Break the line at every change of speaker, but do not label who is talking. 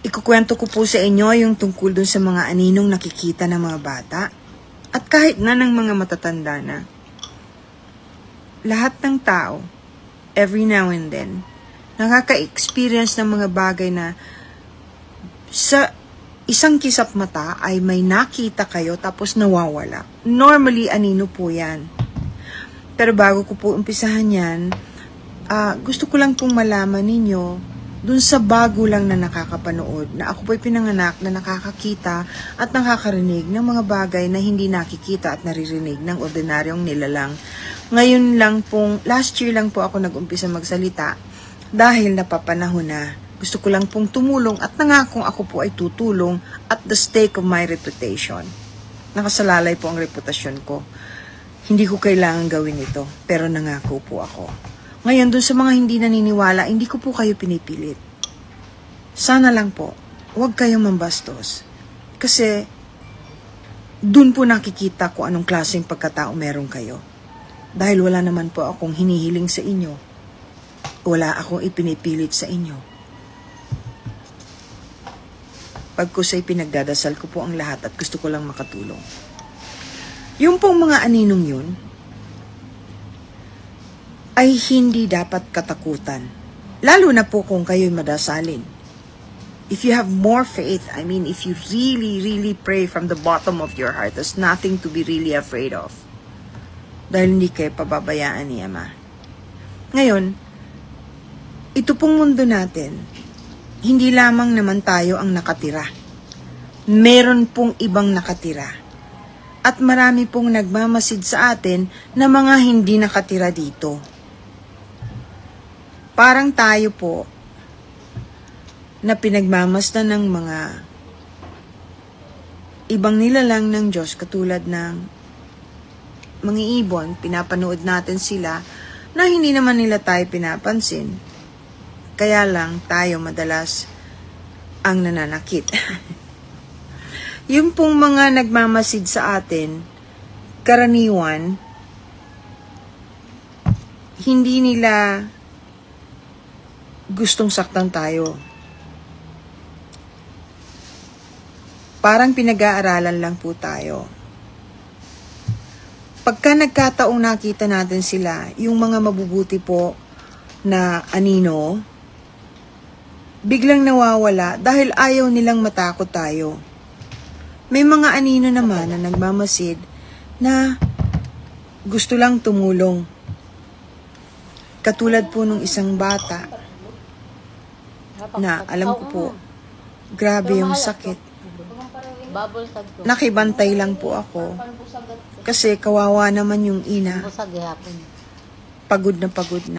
Ikukwento ko po sa inyo yung tungkol dun sa mga aninong nakikita ng mga bata at kahit na ng mga matatanda na. Lahat ng tao, every now and then, nakaka-experience ng mga bagay na sa isang kisap mata ay may nakita kayo tapos nawawala. Normally, anino po yan. Pero bago ko po umpisahan yan, gusto ko lang pong malaman ninyo dun sa bago lang na nakakapanood na ako po'y pinanganak na nakakakita at nakakarinig ng mga bagay na hindi nakikita at naririnig ng ordinaryong nilalang. Ngayon lang pong, last year lang po ako nag-umpisa magsalita dahil napapanahon na. Gusto ko lang pong tumulong at nangakong ako po ay tutulong at the stake of my reputation. Nakasalalay po ang reputasyon ko. Hindi ko kailangan gawin ito, pero nangako po ako. Ngayon, dun sa mga hindi naniniwala, hindi ko po kayo pinipilit. Sana lang po, huwag kayong mambastos. Kasi, dun po nakikita ko anong klaseng pagkatao meron kayo. Dahil wala naman po akong hinihiling sa inyo. Wala akong ipinipilit sa inyo. Pagkusay pinagdadasal ko po ang lahat at gusto ko lang makatulong. Yung pong mga aninong yun, ay hindi dapat katakutan. Lalo na po kung kayo'y madasalin. If you have more faith, if you really pray from the bottom of your heart, there's nothing to be really afraid of. Dahil hindi kayo pababayaan ni Ama. Ngayon, ito pong mundo natin, hindi lamang naman tayo ang nakatira. Meron pong ibang nakatira. At marami pong nagmamasid sa atin na mga hindi nakatira dito. Parang tayo po na pinagmamasdan ng mga ibang nilalang ng Diyos katulad ng mga ibon, pinapanood natin sila na hindi naman nila tayo pinapansin. Kaya lang tayo madalas ang nananakit. Yung pong mga nagmamasid sa atin, karaniwan, hindi nila gustong saktan tayo. Parang pinag-aaralan lang po tayo. Pagka nagkataong nakita natin sila, yung mga mabubuti po na anino, biglang nawawala dahil ayaw nilang matakot tayo. May mga anino naman na nagmamasid na gusto lang tumulong. Katulad po nung isang bata na alam ko po, grabe yung sakit. Nakibantay lang po ako. Kasi kawawa naman yung ina. Pagod na pagod na.